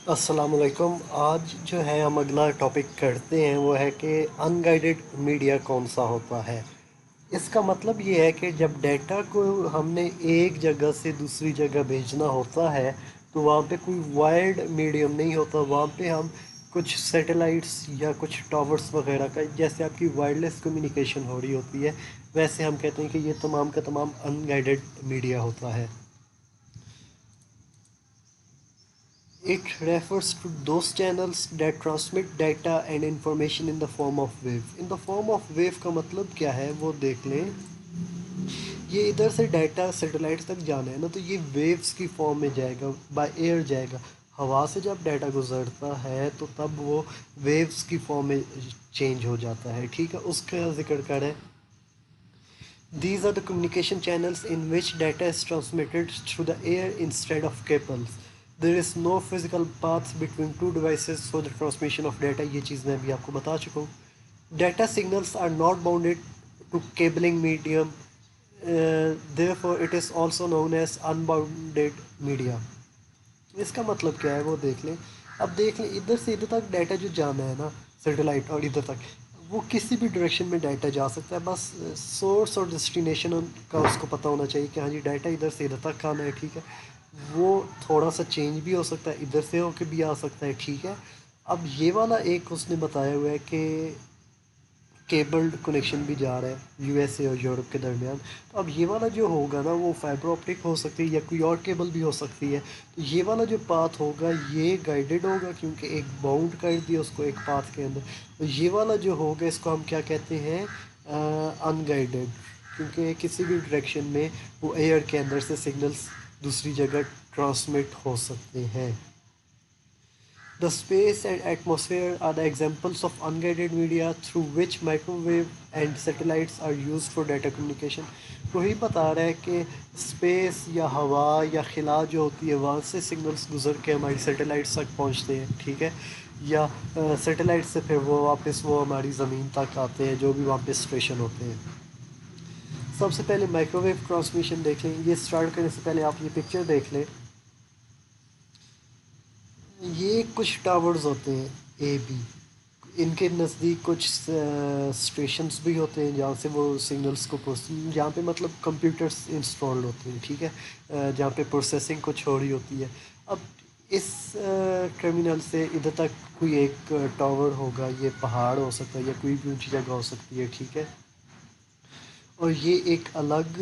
السلام علیکم۔ آج جو ہے ہم اگلا ٹاپک کرتے ہیں وہ ہے کہ ان گائیڈڈ میڈیا کون سا ہوتا ہے۔ اس کا مطلب یہ ہے کہ جب ڈیٹا کو ہم نے ایک جگہ سے دوسری جگہ بھیجنا ہوتا ہے تو وہاں پہ کوئی وائرڈ میڈیم نہیں ہوتا، وہاں پہ ہم کچھ سیٹلائٹس یا کچھ ٹاورس وغیرہ کا، جیسے آپ کی وائرلیس کمیونیکیشن ہو رہی ہوتی ہے، ویسے ہم کہتے ہیں کہ یہ تمام کا تمام ان گائیڈڈ میڈیا ہوتا ہے۔ It refers to those channels that transmit data and information in the form of wave. In the form of wave کا مطلب کیا ہے وہ دیکھ لیں۔ یہ ادھر سے ڈیٹا سیٹلائٹ تک جانا ہے نا، تو یہ ویوز کی فارم میں جائے گا، بائی ایئر جائے گا۔ ہوا سے جب ڈیٹا گزرتا ہے تو تب وہ ویوز کی فارم میں چینج ہو جاتا ہے، ٹھیک ہے۔ اس کا ذکر کریں، these are the communication channels in which data is transmitted through the air instead of cables. There is no physical path between two devices for the transmission of data. یہ چیز میں ابھی آپ کو بتا چکا ہوں۔ Data signals are not bounded to cabling medium. Therefore, it is also known as unbounded media. اس کا مطلب کیا ہے وہ دیکھ لیں۔ اب دیکھ لیں ادھر سے ادھر تک ڈیٹا جو جانا ہے نا سیٹلائٹ، اور ادھر تک وہ کسی بھی ڈائریکشن میں ڈیٹا جا سکتا ہے، بس سورس اور ڈسٹینیشن کا اس کو پتہ ہونا چاہیے کہ ہاں جی ڈیٹا ادھر سے ادھر تک آنا ہے، ٹھیک ہے۔ وہ تھوڑا سا چینج بھی ہو سکتا ہے، ادھر سے ہو کے بھی آ سکتا ہے، ٹھیک ہے۔ اب یہ والا ایک اس نے بتایا ہوا ہے کہ کیبلڈ کنیکشن بھی جا رہا ہے یو ایس اے اور یورپ کے درمیان، تو اب یہ والا جو ہوگا نا وہ فائبر آپٹک ہو سکتی ہے یا کوئی اور کیبل بھی ہو سکتی ہے، تو یہ والا جو پاتھ ہوگا یہ گائیڈڈ ہوگا کیونکہ ایک باؤنڈ کر دیا اس کو ایک پاتھ کے اندر۔ تو یہ والا جو ہوگا اس کو ہم کیا کہتے ہیں، ان گائیڈڈ، کیونکہ کسی بھی ڈائریکشن میں وہ ایئر کے اندر سے سگنلز دوسری جگہ ٹرانسمٹ ہو سکتے ہیں۔ The space and atmosphere are the examples of unguided media through which microwave and satellites are used for data communication. وہی بتا رہا ہے کہ اسپیس یا ہوا یا خلا جو ہوتی ہے وہاں سے سگنلز گزر کے ہماری سیٹلائٹس تک پہنچتے ہیں، ٹھیک ہے، یا سیٹلائٹ سے پھر وہ واپس وہ ہماری زمین تک آتے ہیں جو بھی وہاں پہ اسٹیشن ہوتے ہیں۔ سب سے پہلے مائکروویو ٹرانسمیشن دیکھیں، یہ اسٹارٹ کرنے سے پہلے آپ یہ پکچر دیکھ لیں۔ یہ کچھ ٹاورز ہوتے ہیں اے بی، ان کے نزدیک کچھ اسٹیشنز بھی ہوتے ہیں جہاں سے وہ سگنلز کو جہاں پہ مطلب کمپیوٹرز انسٹالڈ ہوتے ہیں، ٹھیک ہے، جہاں پہ پروسیسنگ کچھ ہو رہی ہوتی ہے۔ اب اس ٹرمینل سے ادھر تک کوئی ایک ٹاور ہوگا، یہ پہاڑ ہو سکتا ہے یا کوئی بھی اونچی جگہ ہو سکتی ہے، ٹھیک ہے، اور یہ ایک الگ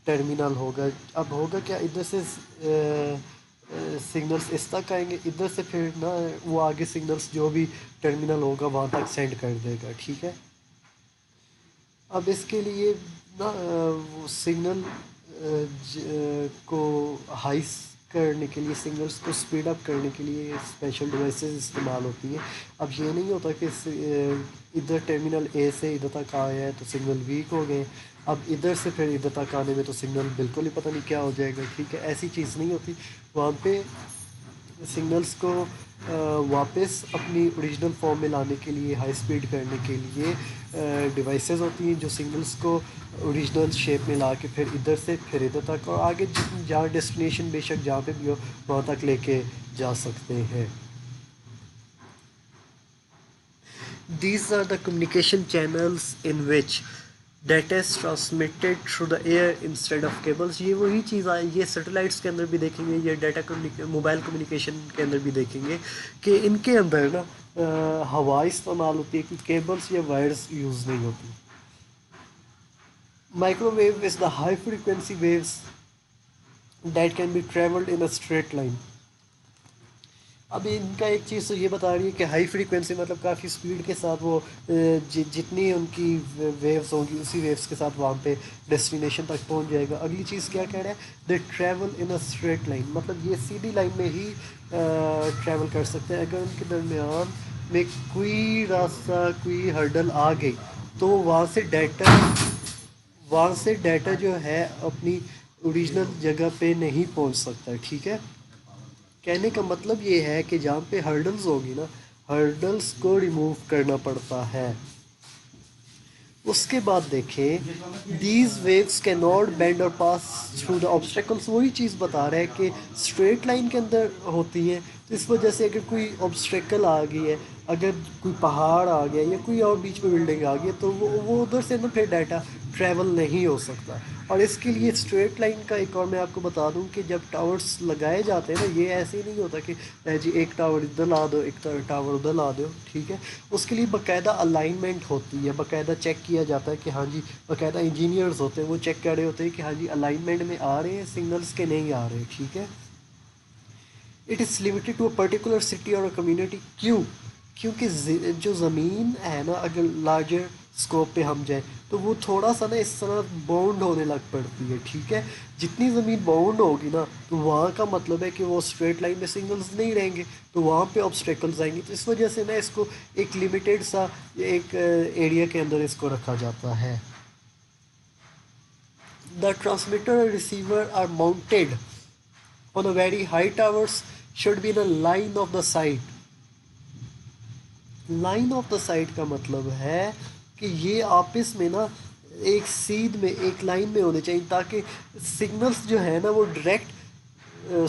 ٹرمینل ہوگا۔ اب ہوگا کیا، ادھر سے سگنلز اس تک آئیں گے، ادھر سے پھر نا وہ آگے سگنلز جو بھی ٹرمینل ہوگا وہاں تک سینڈ کر دے گا، ٹھیک ہے۔ اب اس کے لیے نا وہ سگنل کو ہائی کرنے کے لیے، سگنلز کو اسپیڈ اپ کرنے کے لیے اسپیشل ڈیوائسز استعمال ہوتی ہیں۔ اب یہ نہیں ہوتا کہ ادھر ٹرمینل اے سے ادھر تک آیا ہے تو سگنل ویک ہو گئے، اب ادھر سے پھر ادھر تک آنے میں تو سگنل بالکل ہی پتہ نہیں کیا ہو جائے گا، ٹھیک ہے، ایسی چیز نہیں ہوتی۔ وہاں پہ سگنلز کو واپس اپنی اوریجنل فارم میں لانے کے لیے، ہائی اسپیڈ کرنے کے لیے ڈیوائسز ہوتی ہیں جو سگنلز کو اوریجنل شیپ میں لا کے پھر ادھر سے پھر ادھر تک اور آگے جہاں ڈیسٹینیشن بے شک جہاں پہ بھی ہو وہاں تک لے کے جا سکتے ہیں۔ These are the communication channels in which data is transmitted through the air instead of cables. یہ وہی چیز آئی، یہ سیٹلائٹس کے اندر بھی دیکھیں گے، یہ ڈیٹا موبائل کمیونیکیشن کے اندر بھی دیکھیں گے کہ ان کے اندر نا ہوا استعمال ہوتی ہے، کہ کیبلس یا وائرس یوز نہیں ہوتی۔ Microwave is the high frequency waves that can be traveled in a straight line. اب ان کا ایک چیز تو یہ بتا رہی ہے کہ ہائی فریکوینسی مطلب کافی سپیڈ کے ساتھ وہ جتنی ان کی ویوز ہوں گی اسی ویوز کے ساتھ وہاں پہ ڈیسٹینیشن تک پہنچ جائے گا۔ اگلی چیز کیا کہہ رہا ہے، they travel in a straight line, مطلب یہ سیدھی لائن میں ہی ٹریول کر سکتے ہیں۔ اگر ان کے درمیان میں کوئی راستہ کوئی ہرڈل آ گئی تو وہاں سے ڈیٹا جو ہے اپنی اوریجنل جگہ پہ نہیں پہنچ سکتا، ٹھیک ہے۔ کہنے کا مطلب یہ ہے کہ جہاں پہ ہرڈلز ہوگی نا، ہرڈلز کو ریموو کرنا پڑتا ہے۔ اس کے بعد دیکھیں دیز ویوز کی ناٹ بینڈ اور پاس تھرو دا آبسٹیکلس، وہی چیز بتا رہا ہے کہ اسٹریٹ لائن کے اندر ہوتی ہیں، تو اس وجہ سے اگر کوئی آبسٹیکل آ گئی ہے، اگر کوئی پہاڑ آ گیا یا کوئی اور بیچ میں بلڈنگ آ گئی ہے، تو وہ ادھر سے نا پھر ڈیٹا ٹریول نہیں ہو سکتا. اور اس کے لیے اسٹریٹ لائن کا ایک اور میں آپ کو بتا دوں کہ جب ٹاورس لگائے جاتے ہیں نا، یہ ایسے ہی نہیں ہوتا کہ جی ایک ٹاور ادھر لا دو ایک ٹاور ادھر لا دو، ٹھیک ہے. اس کے لیے باقاعدہ الائنمنٹ ہوتی ہے، باقاعدہ چیک کیا جاتا ہے کہ ہاں جی، باقاعدہ انجینئرز ہوتے ہیں وہ چیک کر رہے ہوتے ہیں کہ ہاں جی الائنمنٹ میں آ رہے ہیں سگنلس کے نہیں آ رہے، ٹھیک ہے. It is limited to a particular city اور کمیونٹی. کیونکہ جو زمین ہے نا، اگر لارجر اسکوپ پہ ہم جائیں تو وہ تھوڑا سا نا اس طرح باؤنڈ ہونے لگ پڑتی ہے، ٹھیک ہے. جتنی زمین باؤنڈ ہوگی نا تو وہاں کا مطلب ہے کہ وہ اسٹریٹ لائن میں سگنلز نہیں رہیں گے، تو وہاں پہ آبسٹیکلز آئیں گے. تو اس وجہ سے نا اس کو ایک لمیٹیڈ سا ایک ایریا کے اندر اس کو رکھا جاتا ہے. The transmitter and receiver are mounted on a very high towers, should be in a line of the sight. Line of the sight کا مطلب ہے کہ یہ آپس میں نا ایک سیدھ میں ایک لائن میں ہونے چاہیے، تاکہ سگنلز جو ہے نا وہ ڈائریکٹ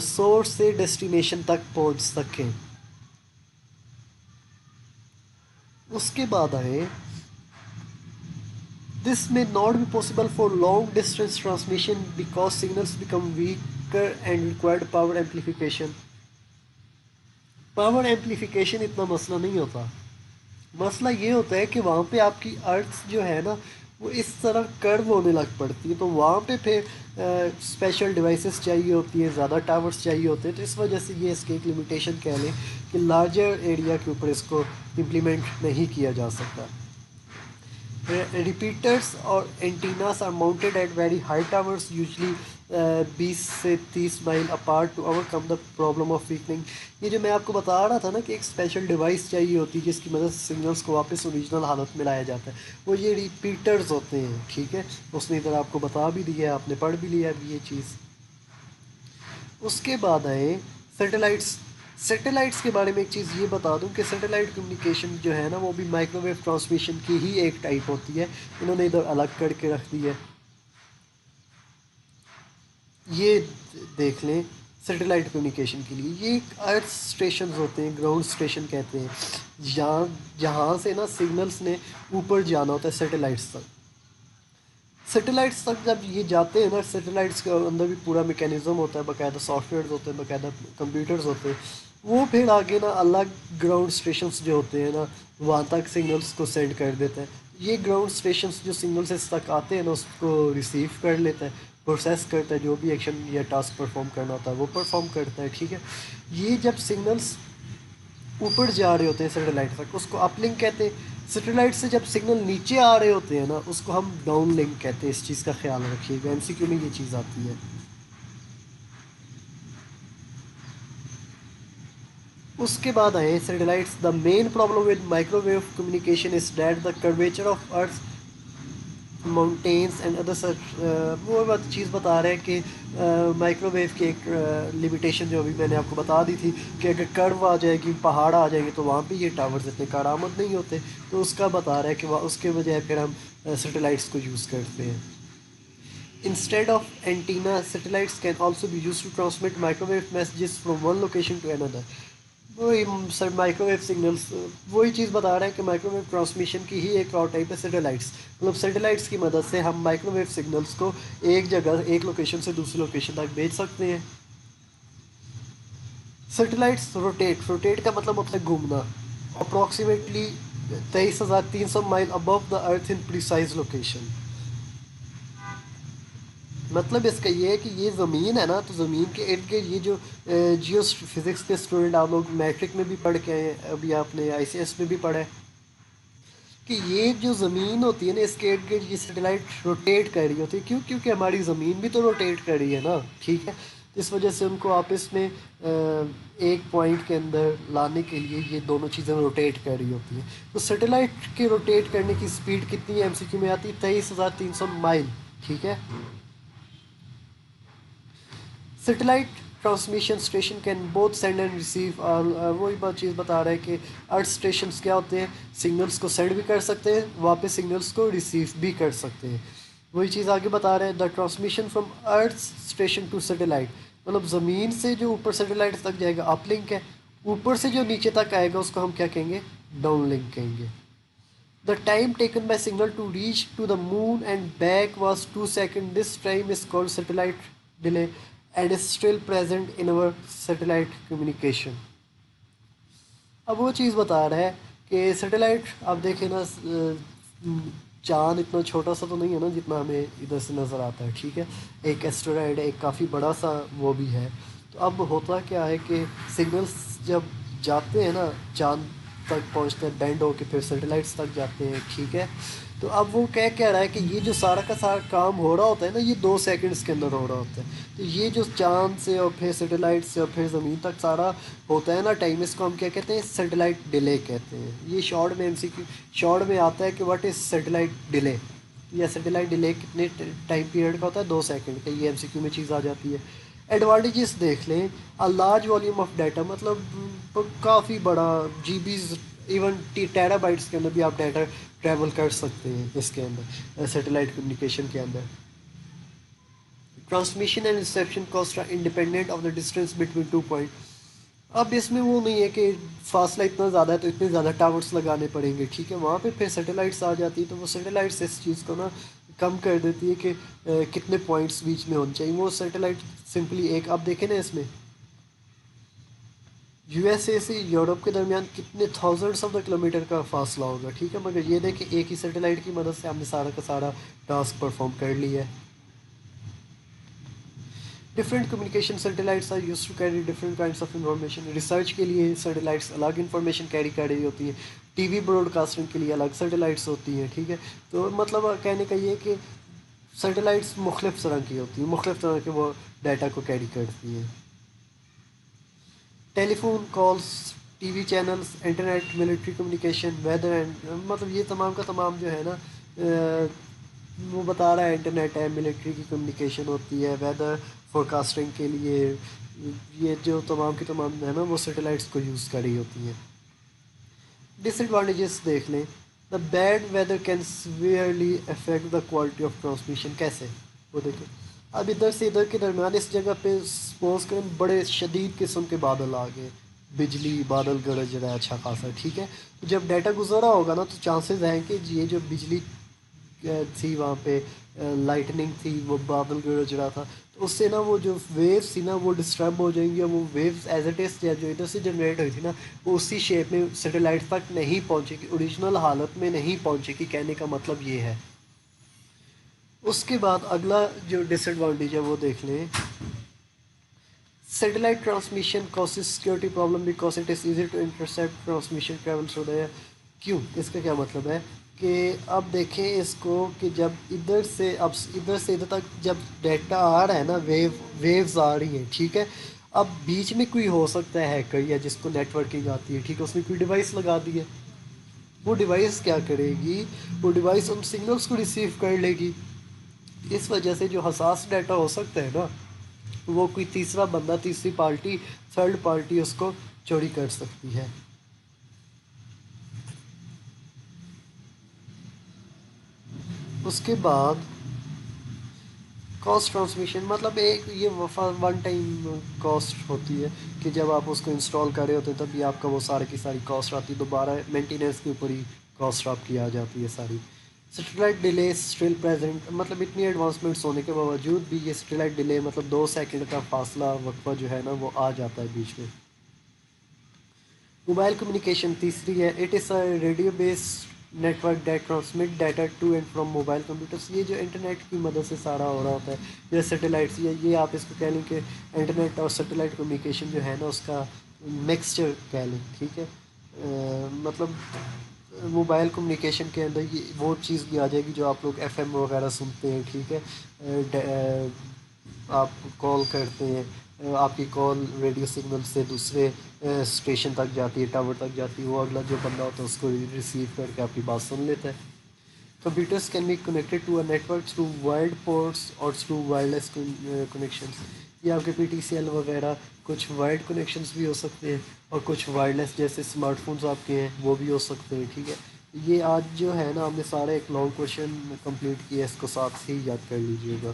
سورس سے ڈیسٹینیشن تک پہنچ سکیں. اس کے بعد آئے this may not be possible for long distance transmission because signals become weaker and required power amplification. Power amplification اتنا مسئلہ نہیں ہوتا، مسئلہ یہ ہوتا ہے کہ وہاں پہ آپ کی ارتھ جو ہے نا وہ اس طرح کرو ہونے لگ پڑتی ہے، تو وہاں پہ پھر اسپیشل ڈیوائسز چاہیے ہوتی ہیں، زیادہ ٹاورس چاہیے ہوتے ہیں. تو اس وجہ سے یہ اس کی ایک لمیٹیشن کہہ لیں کہ لارجر ایریا کے اوپر اس کو امپلیمنٹ نہیں کیا جا سکتا. ریپیٹرس اور antennas are mounted at very high towers usually 20 سے 30 mile apart to overcome the problem of weakening. یہ جو میں آپ کو بتا رہا تھا نا کہ ایک اسپیشل ڈیوائس چاہیے ہوتی ہے جس کی مدد سے سگنلس کو واپس اوریجنل حالت میں لایا جاتا ہے، وہ یہ ریپیٹرز ہوتے ہیں، ٹھیک ہے. اس نے ادھر آپ کو بتا بھی دیا ہے، آپ نے پڑھ بھی لیا ابھی یہ چیز. اس کے بعد آئے سیٹلائٹس. سیٹلائٹس کے بارے میں ایک چیز یہ بتا دوں کہ سیٹلائٹ کمیونیکیشن جو ہے نا وہ بھی مائکرو ویو ٹرانسمیشن کی ہی ایک ٹائپ ہوتی ہے. انہوں نے ادھر الگ کر کے رکھ دی ہے. یہ دیکھ لیں سیٹلائٹ کمیونیکیشن کے لیے یہ ایک ارتھ اسٹیشنز ہوتے ہیں، گراؤنڈ اسٹیشن کہتے ہیں، جہاں سے نا سگنلس نے اوپر جانا ہوتا ہے سیٹلائٹس تک. سیٹلائٹس تک جب یہ جاتے ہیں نا، سیٹلائٹس کے اندر بھی پورا میکینزم ہوتا ہے، باقاعدہ سافٹ ویئرز ہوتے ہیں، باقاعدہ کمپیوٹرز ہوتے ہیں. وہ پھر آگے نا الگ گراؤنڈ اسٹیشنس جو ہوتے ہیں نا وہاں تک سگنلس کو سینڈ کر دیتے ہیں. یہ گراؤنڈ اسٹیشنس جو سگنلس اس تک آتے ہیں نا اس کو ریسیو کر لیتا ہے، پروسیس کرتا ہے، جو بھی ایکشن یا ٹاسک پرفارم کرنا ہوتا ہے وہ پرفارم کرتا ہے، ٹھیک ہے. یہ جب سگنلس اوپر جا رہے ہوتے ہیں سیٹلائٹ تک اس کو اپ لنک کہتے ہیں. سیٹلائٹ سے جب سگنل نیچے آ رہے ہوتے ہیں نا اس کو ہم ڈاؤن لنک کہتے ہیں. اس چیز کا خیال رکھیے گا، MCQ میں یہ چیز آتی ہے. اس کے بعد آئے satellites. The main problem with microwave communication is that the curvature of earth mountains and other وہ چیز بتا رہے ہیں کہ مائکرو ویو کی ایک لمیٹیشن جو ابھی میں نے آپ کو بتا دی تھی کہ اگر کرو آ جائے گی، پہاڑ آ جائیں گے تو وہاں پہ یہ ٹاورز اتنے کارآمد نہیں ہوتے. تو اس کا بتا رہا ہے کہ اس کے بجائے پھر ہم سیٹلائٹس کو یوز کرتے ہیں. Instead of antenna, satellites can also be used to transmit microwave messages from one location to another. وہی سر مائکرو ویو سگنلس وہی چیز بتا رہے ہیں کہ مائکرو ویو ٹرانسمیشن کی ہی ایک اور ٹائپ ہے سیٹلائٹس. مطلب سیٹلائٹس کی مدد سے ہم مائکرو ویو سگنلس کو ایک جگہ ایک لوکیشن سے دوسری لوکیشن تک بھیج سکتے ہیں. سیٹلائٹس روٹیٹ کا مطلب ہوتا ہے گھومنا. اپروکسیمیٹلی 23,300 مائل ابو دا ارتھ ان پریسائز لوکیشن. مطلب اس کا یہ ہے کہ یہ زمین ہے نا، تو زمین کے ارد گرد یہ جو جیو فزکس کے اسٹوڈنٹ آپ لوگ میٹرک میں بھی پڑھ کے آئے ہیں، ابھی آپ نے ICS میں بھی پڑھا ہے کہ یہ جو زمین ہوتی ہے نا اس کے ارد گرد یہ سیٹلائٹ روٹیٹ کر رہی ہوتی ہے. کیونکہ ہماری زمین بھی تو روٹیٹ کر رہی ہے نا، ٹھیک ہے. اس وجہ سے ان کو آپس میں ایک پوائنٹ کے اندر لانے کے لیے یہ دونوں چیزیں روٹیٹ کر رہی ہوتی ہیں. تو سیٹلائٹ کے روٹیٹ کرنے کی سپیڈ کتنی ہے MCQ میں آتی ہے 23,300 مائل، ٹھیک ہے. Satellite transmission station can both send and receive وہی بات چیز بتا رہا ہے کہ ارتھ اسٹیشنس کیا ہوتے ہیں، سگنلس کو سینڈ بھی کر سکتے ہیں، واپس سگنلس کو ریسیو بھی کر سکتے ہیں. وہی چیز آگے بتا رہے ہیں، the transmission from earth station to satellite, مطلب زمین سے جو اوپر سیٹلائٹ تک جائے گا اپ لنک ہے، اوپر سے جو نیچے تک آئے گا اس کو ہم کیا کہیں گے، ڈاؤن لنک کہیں گے. The time taken by signal to reach to the moon and back was 2 seconds. This time is called satellite delay and is still present in our satellite communication. اب وہ چیز بتا رہا ہے کہ سیٹلائٹ آپ دیکھیں نا، چاند اتنا چھوٹا سا تو نہیں ہے نا جتنا ہمیں ادھر سے نظر آتا ہے، ٹھیک ہے، ایک ایسٹرائڈ ہے، ایک کافی بڑا سا وہ بھی ہے. تو اب ہوتا کیا ہے کہ سگنلس جب جاتے ہیں نا چاند تک پہنچتے ہیں بینڈ ہو کے، پھر سیٹلائٹس تک جاتے ہیں، ٹھیک ہے. تو اب وہ کہہ رہا ہے کہ یہ جو سارا کا سارا کام ہو رہا ہوتا ہے نا، یہ 2 سیکنڈس کے اندر ہو رہا ہوتا ہے. تو یہ جو چاند سے اور پھر سیٹلائٹ سے اور پھر زمین تک سارا ہوتا ہے نا ٹائم، اس کو ہم کیا کہتے ہیں، سیٹلائٹ ڈیلے کہتے ہیں. یہ شارٹ میں MCQ شارٹ میں آتا ہے کہ واٹ از سیٹلائٹ ڈیلے، یا سیٹلائٹ ڈیلے کتنے ٹائم پیریڈ کا ہوتا ہے، 2 سیکنڈ کا. یہ MCQ میں چیز آ جاتی ہے. ایڈوانٹیجز دیکھ لیں، لارج والیوم آف ڈیٹا، مطلب کافی بڑا GBs ایون ٹیرا بائٹس کے اندر بھی آپ ڈیٹا ٹریول کر سکتے ہیں اس کے اندر، سیٹلائٹ کمیونیکیشن کے اندر. Transmission and reception cost are independent of the distance between 2 point. اب اس میں وہ نہیں ہے کہ فاصلہ اتنا زیادہ ہے تو اتنے زیادہ ٹاورس لگانے پڑیں گے، ٹھیک ہے. وہاں پہ پھر سیٹلائٹس آ جاتی ہے تو وہ سیٹلائٹس اس چیز کو نا کم کر دیتی ہے کہ کتنے پوائنٹس بیچ میں ہونے چاہیے. وہ سیٹلائٹ سمپلی ایک، آپ دیکھیں نا اس میں USA سے یورپ کے درمیان کتنے تھاؤزنڈس آف دا کلومیٹر کا فاصلہ ہوگا، ٹھیک ہے. مگر یہ دیکھیں ایک ہی سیٹلائٹ کی مدد سے ہم نے سارا کا سارا ٹاسک پرفارم کر لیا ہے. Different communication satellites are used to carry different kinds of information. Research کے لیے سیٹلائٹس الگ انفارمیشن کیری کر رہی ہوتی ہیں، ٹی وی براڈ کاسٹنگ کے لیے الگ سیٹلائٹس ہوتی ہیں، ٹھیک ہے. تو مطلب کہنے کا یہ کہ سیٹلائٹس مختلف طرح کی ہوتی ہیں، مختلف طرح کے وہ ڈیٹا کو کیری کرتی ہیں. Telephone calls, TV channels, internet, military communication, weather and, مطلب یہ تمام کا تمام جو ہے نا وہ بتا رہا ہے انٹرنیٹ ہے، ملٹری کی کمیونیکیشن ہوتی ہے، ویدر فور کاسٹنگ کے لیے یہ جو تمام کی تمام ہے نا وہ سیٹلائٹس کو یوز کر رہی ہوتی ہیں. ڈس ایڈوانٹیجز دیکھ لیں، the bad weather can severely affect the quality of transmission. کیسے وہ دیکھیں، اب ادھر سے ادھر کے درمیان اس جگہ پہ سپوز کریں بڑے شدید قسم کے بادل آ گئے، بجلی بادل گرج رہا ہے اچھا خاصا، ٹھیک ہے. تو جب ڈیٹا گزر رہا ہوگا نا تو چانسز ہیں کہ یہ جو بجلی تھی وہاں پہ لائٹننگ تھی، وہ بادل گرج رہا تھا، تو اس سے نا وہ جو ویوز تھی نا وہ ڈسٹرب ہو جائیں گی، اور وہ ویوز ایز اٹ از جو ادھر سے جنریٹ ہوئی تھی نا وہ اسی شیپ میں سیٹلائٹ تک نہیں پہنچے گی، اوریجنل حالت میں نہیں پہنچے گی. کہنے کا مطلب یہ ہے. اس کے بعد اگلا جو ڈس ایڈوانٹیج ہے وہ دیکھ لیں، satellite transmission causes security problem because it is easy to intercept transmission travels ہو رہا ہے. کیوں؟ اس کا کیا مطلب ہے کہ اب دیکھیں اس کو کہ جب ادھر سے ادھر تک جب ڈیٹا آ رہا ہے نا ویوز آ رہی ہیں، ٹھیک ہے. اب بیچ میں کوئی ہو سکتا ہے ہیکر یا جس کو نیٹ ورکنگ آتی ہے، ٹھیک ہے، اس نے کوئی ڈیوائس لگا دی ہے. وہ ڈیوائس کیا کرے گی، وہ ڈیوائس ان سگنلس کو ریسیو کر لے گی. اس وجہ سے جو حساس ڈیٹا ہو سکتا ہے نا وہ کوئی تیسرا بندہ، تیسری پارٹی، تھرڈ پارٹی اس کو چوری کر سکتی ہے. اس کے بعد کاسٹ ٹرانسمیشن، مطلب ایک یہ ون ٹائم کاسٹ ہوتی ہے کہ جب آپ اس کو انسٹال کر رہے ہوتے ہیں تبھی آپ کا وہ سارے کی ساری کاسٹ آتی ہے، دوبارہ مینٹیننس کے اوپر ہی کاسٹ آپ کی آ جاتی ہے ساری. سیٹلائٹ ڈیلے اسٹل پریزنٹ، مطلب اتنی ایڈوانسمنٹس ہونے کے باوجود بھی یہ سیٹلائٹ ڈیلے مطلب 2 سیکنڈ کا فاصلہ وقفہ جو ہے نا وہ آ جاتا ہے بیچ میں. موبائل کمیونیکیشن تیسری ہے، it is a radio based network that transmit data to and from mobile computers. یہ جو انٹرنیٹ کی مدد سے سارا ہو رہا ہوتا ہے، یا سیٹلائٹس، یہ آپ اس کو کہہ لیں کہ انٹرنیٹ اور سیٹلائٹ کمیونیکیشن جو ہے نا اس کا مکسچر کہہ لیں، ٹھیک ہے. مطلب موبائل کمیونیکیشن کے اندر یہ وہ چیز بھی آ جائے گی جو آپ لوگ FM وغیرہ سنتے ہیں، ٹھیک ہے. آپ کال کرتے ہیں، آپ کی کال ریڈیو سگنل سے دوسرے اسٹیشن تک جاتی ہے، ٹاور تک جاتی ہے، وہ اگلا جو بندہ ہوتا ہے اس کو ریسیو کر کے آپ کی بات سن لیتا ہے. Computers can be connected to a network through wired ports or through wireless connections. یہ آپ کے پی ٹی سی ایل وغیرہ کچھ وائرڈ کنیکشنز بھی ہو سکتے ہیں اور کچھ وائرلیس جیسے اسمارٹ فونز آپ کے ہیں وہ بھی ہو سکتے ہیں. ٹھیک ہے، یہ آج جو ہے نا ہم نے سارا ایک لانگ کویشچن کمپلیٹ کیا ہے، اس کو ساتھ ہی یاد کر لیجیے گا.